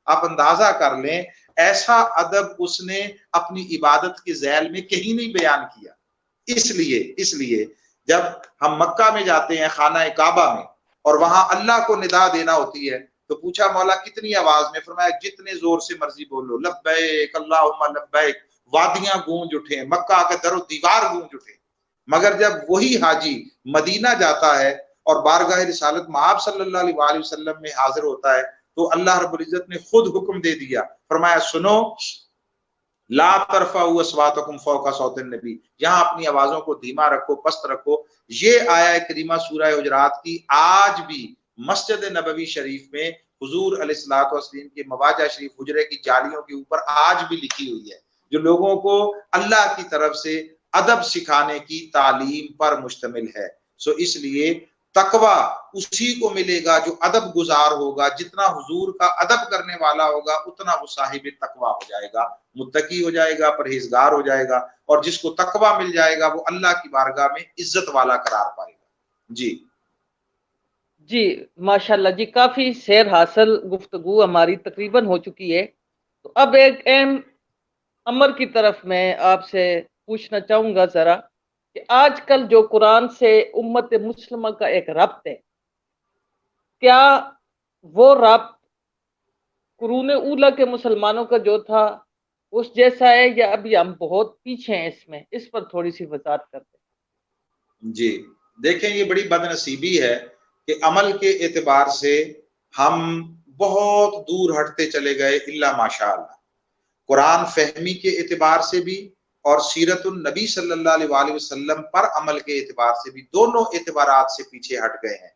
آپ اندازہ کر لیں، ایسا ادب اس نے اپنی عبادت کے ذیل میں کہیں نہیں بیان کیا۔ اس لیے جب ہم مکہ میں جاتے ہیں خانہ کعبہ میں اور وہاں اللہ کو ندا دینا ہوتی ہے تو پوچھا مولا کتنی آواز میں؟ فرمایا جتنے زور سے مرضی بولو، لبیک اللہم لبیک، وادیاں گونج اٹھیں، مکہ کا در و دیوار گونج اٹھیں۔ مگر جب وہی حاجی مدینہ جاتا ہے اور بارگاہ رسالت مآب صلی اللہ علیہ وآلہ وسلم میں حاضر ہوتا ہے تو اللہ رب العزت نے خود حکم دے دیا۔ فرمایا سنو، لا ترفعوا اصواتکم فوق صوت النبی، یہاں اپنی آوازوں کو دھیما رکھو، پست رکھو۔ یہ آیہ کریمہ سورہ حجرات کی آج بھی مسجد نبوی شریف میں حضور علیہ الصلوۃ والسلام کے مواجہ شریف حجرے کی جالیوں کے اوپر آج بھی لکھی ہوئی ہے، جو لوگوں کو اللہ کی طرف سے ادب سکھانے کی تعلیم پر مشتمل ہے۔ سو اس لیے تقوی اسی کو ملے گا جو ادب گزار ہوگا۔ جتنا حضور کا ادب کرنے والا ہوگا اتنا وہ صاحب تقوی ہو جائے گا، متقی ہو جائے گا، پرہیزگار ہو جائے گا، اور جس کو تقوی مل جائے گا وہ اللہ کی بارگاہ میں عزت والا قرار پائے گا۔ جی ماشاءاللہ جی، کافی سیر حاصل گفتگو ہماری تقریباً ہو چکی ہے۔ تو اب ایک اہم امر کی طرف میں آپ سے پوچھنا چاہوں گا ذرا، کہ آج کل جو قرآن سے امت مسلمہ کا ایک ربط ہے، کیا وہ ربط قرون اولیٰ کے مسلمانوں کا جو تھا اس جیسا ہے، یا ابھی ہم بہت پیچھے ہیں اس میں؟ اس پر تھوڑی سی وضاحت کرتے ہیں۔ جی دیکھیں، یہ بڑی بد نصیبی ہے کہ عمل کے اعتبار سے ہم بہت دور ہٹتے چلے گئے الا ماشاء اللہ۔ قرآن فہمی کے اعتبار سے بھی اور سیرت النبی صلی اللہ علیہ وآلہ وسلم پر عمل کے اعتبار سے بھی، دونوں اعتبارات سے پیچھے ہٹ گئے ہیں۔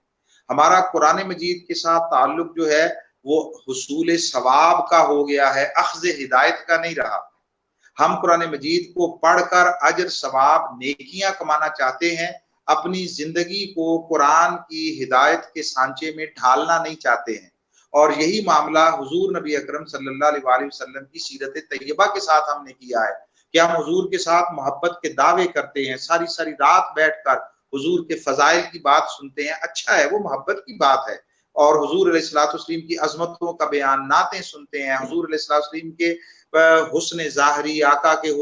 ہمارا قرآن مجید کے ساتھ تعلق جو ہے وہ حصول ثواب کا ہو گیا ہے، اخذ ہدایت کا نہیں رہا۔ ہم قرآن مجید کو پڑھ کر اجر ثواب نیکیاں کمانا چاہتے ہیں، اپنی زندگی کو قرآن کی ہدایت کے سانچے میں ڈھالنا نہیں چاہتے ہیں۔ اور یہی معاملہ حضور نبی اکرم صلی اللہ علیہ وآلہ وسلم کی سیرت طیبہ کے ساتھ ہم نے کیا ہے، کہ ہم حضور کے ساتھ محبت کے دعوے کرتے ہیں، ساری ساری رات بیٹھ کر حضور کے فضائل کی بات سنتے ہیں۔ اچھا ہے، وہ محبت کی بات ہے، اور حضور علیہ الصلوۃ والسلام کی عظمتوں کا بیان، نعتیں سنتے ہیں، حضور علیہ الصلوۃ والسلام کے حسن ظاہری، آقا کے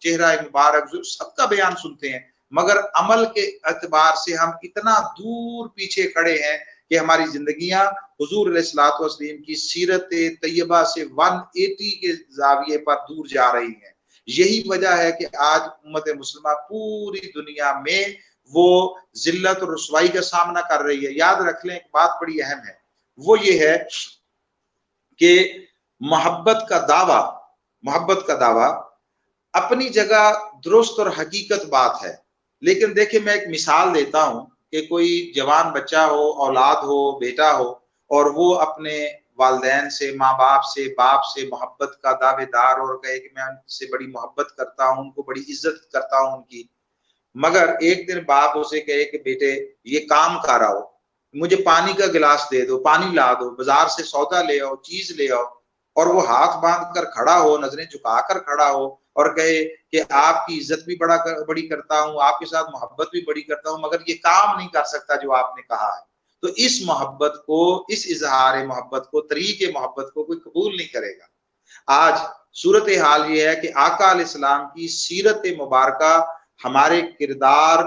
چہرہ مبارک، سب کا بیان سنتے ہیں، مگر عمل کے اعتبار سے ہم اتنا دور پیچھے کھڑے ہیں کہ ہماری زندگیاں حضور علیہ الصلوۃ والسلام کی سیرت طیبہ سے 180 کے زاویے پر دور جا رہی ہیں۔ یہی وجہ ہے کہ آج امت مسلمہ پوری دنیا میں وہ ذلت اور رسوائی کا سامنا کر رہی ہے۔ یاد رکھ لیں ایک بات بڑی اہم ہے، وہ یہ ہے کہ محبت کا دعویٰ اپنی جگہ درست اور حقیقت بات ہے، لیکن دیکھیں میں ایک مثال دیتا ہوں کہ کوئی جوان بچہ ہو، اولاد ہو، بیٹا ہو، اور وہ اپنے والدین سے، ماں باپ سے، باپ سے محبت کا دعوے دار اور کہے کہ میں ان سے بڑی محبت کرتا ہوں، ان کو بڑی عزت کرتا ہوں ان کی، مگر ایک دن باپ اسے کہے کہ بیٹے یہ کام کر آؤ، مجھے پانی کا گلاس دے دو، پانی لا دو، بازار سے سودا لے آؤ، چیز لے آؤ، اور وہ ہاتھ باندھ کر کھڑا ہو، نظریں جھکا کر کھڑا ہو اور کہے کہ آپ کی عزت بھی بڑی کرتا ہوں، آپ کے ساتھ محبت بھی بڑی کرتا ہوں، مگر یہ کام نہیں کر سکتا جو آپ نے کہا ہے، تو اس محبت کو، اس اظہار محبت کو، طریق محبت کو کوئی قبول نہیں کرے گا۔ آج صورتحال یہ ہے کہ آقا علیہ السلام کی سیرت مبارکہ ہمارے کردار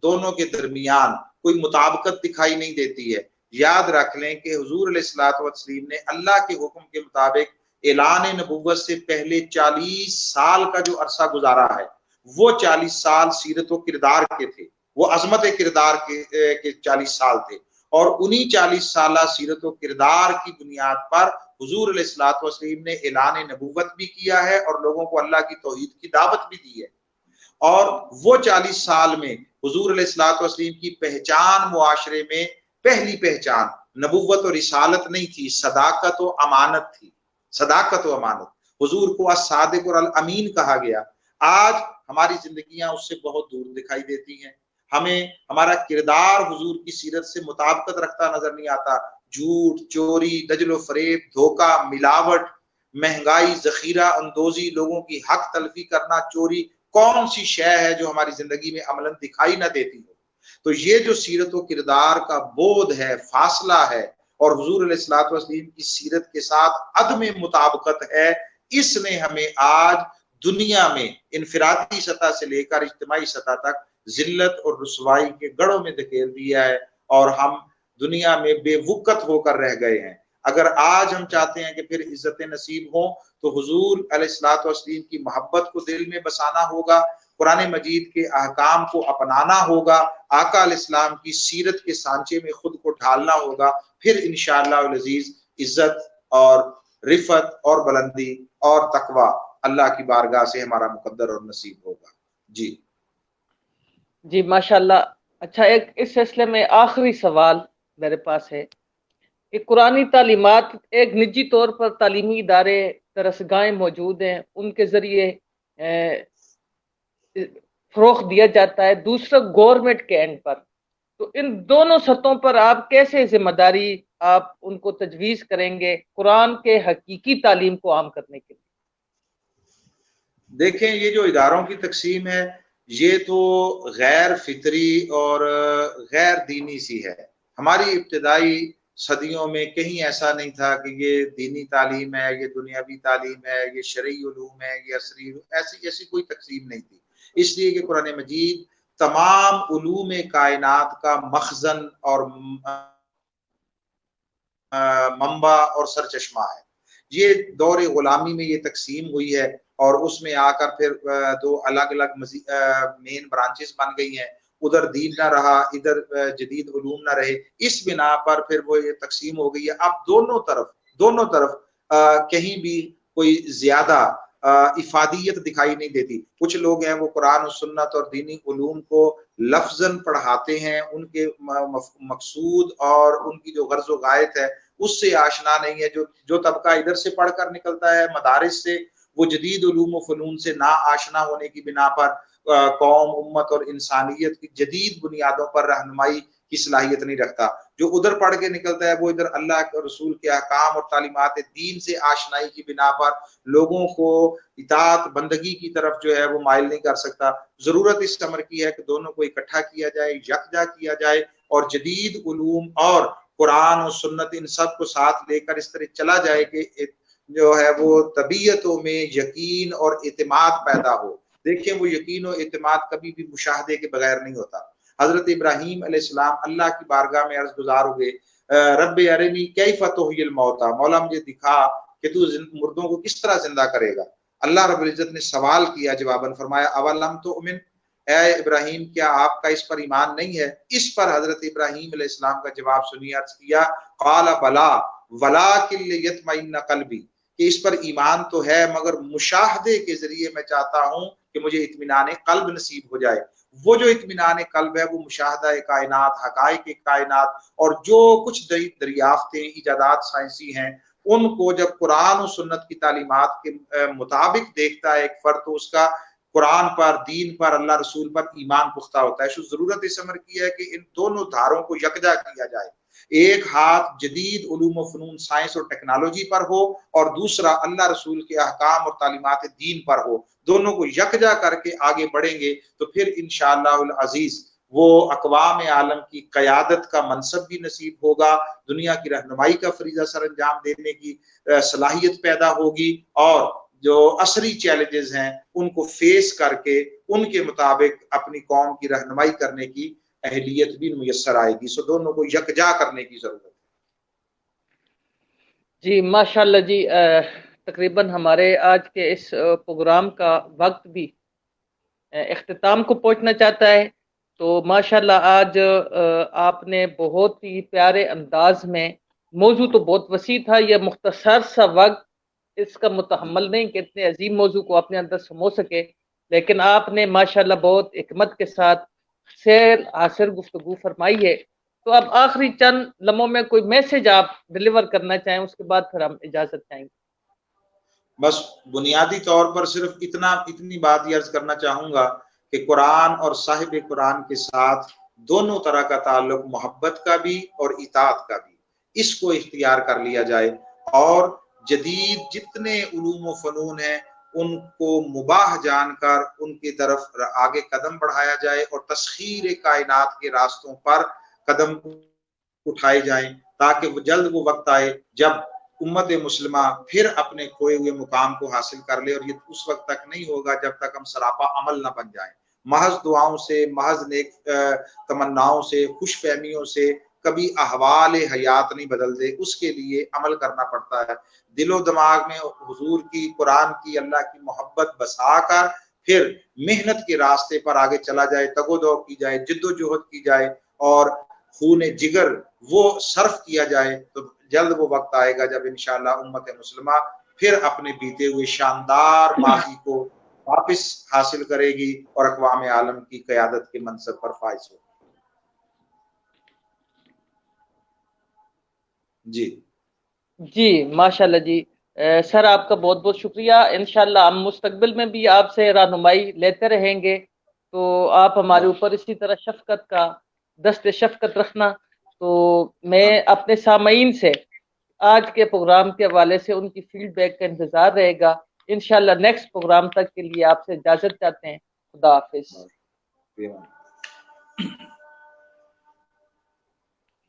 دونوں کے درمیان کوئی مطابقت دکھائی نہیں دیتی ہے۔ یاد رکھ لیں کہ حضور علیہ الصلوۃ والسلام نے اللہ کے حکم کے مطابق اعلان نبوت سے پہلے 40 سال کا جو عرصہ گزارا ہے، وہ 40 سال سیرت و کردار کے تھے، وہ عظمت کردار کے 40 سال تھے، اور انہی 40 سالہ سیرت و کردار کی بنیاد پر حضور علیہ الصلوۃ والسلام نے اعلان نبوت بھی کیا ہے اور لوگوں کو اللہ کی توحید کی دعوت بھی دی ہے۔ اور وہ 40 سال میں حضور علیہ الصلوۃ والسلام کی پہچان معاشرے میں پہلی پہچان نبوت اور رسالت نہیں تھی، صداقت و امانت تھی، صداقت و امانت۔ حضور کو الصادق اور الامین کہا گیا۔ آج ہماری زندگیاں اس سے بہت دور دکھائی دیتی ہیں، ہمیں ہمارا کردار حضور کی سیرت سے مطابقت رکھتا نظر نہیں آتا۔ جھوٹ، چوری، دجل و فریب، دھوکہ، ملاوٹ، مہنگائی، ذخیرہ اندوزی، لوگوں کی حق تلفی کرنا، چوری، کون سی شے ہے جو ہماری زندگی میں عملاً دکھائی نہ دیتی ہو؟ تو یہ جو سیرت و کردار کا بودھ ہے، فاصلہ ہے، اور حضور علیہ الصلوۃ والسلام کی سیرت کے ساتھ عدم مطابقت ہے، اس نے ہمیں آج دنیا میں انفرادی سطح سے لے کر اجتماعی سطح تک ذلت اور رسوائی کے گڑھوں میں دھکیل دیا ہے، اور ہم دنیا میں بے وقت ہو کر رہ گئے ہیں۔ اگر آج ہم چاہتے ہیں کہ پھر عزت نصیب ہوں تو حضور علیہ الصلوۃ والسلام کی محبت کو دل میں بسانا ہوگا، قرآن مجید کے احکام کو اپنانا ہوگا، آقا علیہ السلام کی سیرت کے سانچے میں خود کو ڈھالنا ہوگا، پھر انشاءاللہ العزیز عزت اور رفعت اور بلندی اور تقوی اللہ کی بارگاہ سے ہمارا مقدر اور نصیب ہوگا۔ جی ماشاءاللہ۔ اچھا، ایک اس سلسلے میں آخری سوال میرے پاس ہے کہ قرآنی تعلیمات ایک نجی طور پر تعلیمی ادارے، درسگاہیں موجود ہیں، ان کے ذریعے فروغ دیا جاتا ہے، دوسرا گورنمنٹ کے اینڈ پر، تو ان دونوں سطحوں پر آپ کیسے ذمہ داری آپ ان کو تجویز کریں گے قرآن کے حقیقی تعلیم کو عام کرنے کے لیے؟ دیکھیں، یہ جو اداروں کی تقسیم ہے یہ تو غیر فطری اور غیر دینی سی ہے۔ ہماری ابتدائی صدیوں میں کہیں ایسا نہیں تھا کہ یہ دینی تعلیم ہے، یہ دنیاوی تعلیم ہے، یہ شرعی علوم ہے، یہ عصری، ایسی کوئی تقسیم نہیں تھی، اس لیے کہ قرآن مجید تمام علوم کائنات کا مخزن اور منبع اور سرچشمہ ہے۔ یہ دور غلامی میں یہ تقسیم ہوئی ہے، اور اس میں آ کر پھر دو الگ الگ مین برانچز بن گئی ہیں، ادھر دین نہ رہا، ادھر جدید علوم نہ رہے، اس بنا پر پھر وہ یہ تقسیم ہو گئی ہے۔ اب دونوں طرف کہیں بھی کوئی زیادہ افادیت دکھائی نہیں دیتی۔ کچھ لوگ ہیں وہ قرآن و سنت اور دینی علوم کو لفظاً پڑھاتے ہیں، ان کے مقصود اور ان کی جو غرض و غایت ہے اس سے آشنا نہیں ہے۔ جو طبقہ ادھر سے پڑھ کر نکلتا ہے مدارس سے، وہ جدید علوم و فنون سے نا آشنا ہونے کی بنا پر قوم، امت اور انسانیت کی جدید بنیادوں پر رہنمائی کی صلاحیت نہیں رکھتا۔ جو ادھر پڑھ کے نکلتا ہے وہ ادھر اللہ کے رسول کے احکام اور تعلیمات دین سے آشنائی کی بنا پر لوگوں کو اطاعت بندگی کی طرف جو ہے وہ مائل نہیں کر سکتا۔ ضرورت اس امر کی ہے کہ دونوں کو اکٹھا کیا جائے، یکجا کیا جائے، اور جدید علوم اور قرآن و سنت ان سب کو ساتھ لے کر اس طرح چلا جائے کہ جو ہے وہ طبیعتوں میں یقین اور اعتماد پیدا ہو۔ دیکھیں، وہ یقین و اعتماد کبھی بھی مشاہدے کے بغیر نہیں ہوتا۔ حضرت ابراہیم علیہ السلام اللہ کی بارگاہ میں عرض گزار ہوئے، رب ارنی کیف تحیی الموتیٰ، مولا مجھے دکھا کہ تو مردوں کو کس طرح زندہ کرے گا۔ اللہ رب العزت نے سوال کیا، جواباً فرمایا اولم تؤمن، اے ابراہیم کیا آپ کا اس پر ایمان نہیں ہے؟ اس پر حضرت ابراہیم علیہ السلام کا جواب سنیے، عرض کیا قال بلا ولکن لیطمئن قلبی، کہ اس پر ایمان تو ہے مگر مشاہدے کے ذریعے میں چاہتا ہوں کہ مجھے اطمینان قلب نصیب ہو جائے۔ وہ جو اطمینان قلب ہے وہ مشاہدہ کائنات، حقائق کائنات اور جو کچھ دریافتیں ایجادات سائنسی ہیں ان کو جب قرآن و سنت کی تعلیمات کے مطابق دیکھتا ہے ایک فرد، تو اس کا قرآن پر، دین پر، اللہ رسول پر ایمان پختہ ہوتا ہے۔ ضرورت اس امر کی ہے کہ ان دونوں دھاروں کو یکجا کیا جائے، ایک ہاتھ جدید علوم و فنون، سائنس اور ٹیکنالوجی پر ہو اور دوسرا اللہ رسول کے احکام اور تعلیمات دین پر ہو۔ دونوں کو یکجا کر کے آگے بڑھیں گے تو پھر انشاءاللہ العزیز وہ اقوام عالم کی قیادت کا منصب بھی نصیب ہوگا، دنیا کی رہنمائی کا فریضہ سر انجام دینے کی صلاحیت پیدا ہوگی، اور جو عصری چیلنجز ہیں ان کو فیس کر کے ان کے مطابق اپنی قوم کی رہنمائی کرنے کی اہلیت بھی میسر آئے گی۔ سو دونوں کو یکجا کرنے کی ضرورت ہے۔ جی ماشاءاللہ جی، تقریباً ہمارے آج کے اس پروگرام کا وقت بھی اختتام کو پہنچنا چاہتا ہے، تو ماشاءاللہ آج آپ نے بہت ہی پیارے انداز میں، موضوع تو بہت وسیع تھا، یہ مختصر سا وقت اس کا متحمل نہیں کہ اتنے عظیم موضوع کو اپنے اندر سمو سکے، لیکن آپ نے ماشاءاللہ بہت حکمت کے ساتھ سیر حاصل گفتگو فرمائی ہے۔ تو اب آخری چند لمحوں میں کوئی میسج آپ ڈلیور کرنا چاہیں، اس کے بعد پھر ہم اجازت چاہیں گے۔ بس بنیادی طور پر صرف اتنی بات یہ عرض کرنا چاہوں گا کہ قرآن اور صاحب قرآن کے ساتھ دونوں طرح کا تعلق، محبت کا بھی اور اطاعت کا بھی، اس کو اختیار کر لیا جائے، اور جدید جتنے علوم و فنون ہیں ان کو مباح جان کر ان کی طرف آگے قدم بڑھایا جائے، اور تسخیر کائنات کے راستوں پر قدم اٹھائے جائیں، تاکہ جلد وہ وقت آئے جب امت مسلمہ پھر اپنے کھوئے ہوئے مقام کو حاصل کر لے، اور یہ اس وقت تک نہیں ہوگا جب تک ہم سراپا عمل نہ بن جائیں۔ محض دعاؤں سے، محض نیک تمناؤں سے، خوش فہمیوں سے کبھی احوال حیات نہیں بدلتے، اس کے لیے عمل کرنا پڑتا ہے۔ دل و دماغ میں حضور کی، قرآن کی، اللہ کی محبت بسا کر پھر محنت کے راستے پر آگے چلا جائے، تگ و دو کی جائے، جد و جہد کی جائے، اور خون جگر وہ صرف کیا جائے، تو جلد وہ وقت آئے گا جب انشاءاللہ امت مسلمہ پھر اپنے بیتے ہوئے شاندار ماضی کو واپس حاصل کرے گی اور اقوام عالم کی قیادت کے منصب پر فائز ہوگی۔ جی ماشاءاللہ جی، سر آپ کا بہت بہت شکریہ۔ انشاءاللہ ہم مستقبل میں بھی آپ سے رہنمائی لیتے رہیں گے، تو آپ ہمارے اوپر اسی طرح شفقت کا دست شفقت رکھنا۔ تو میں اپنے سامعین سے آج کے پروگرام کے حوالے سے ان کی فیڈ بیک کا انتظار رہے گا۔ انشاءاللہ نیکسٹ پروگرام تک کے لیے آپ سے اجازت چاہتے ہیں۔ خدا حافظ۔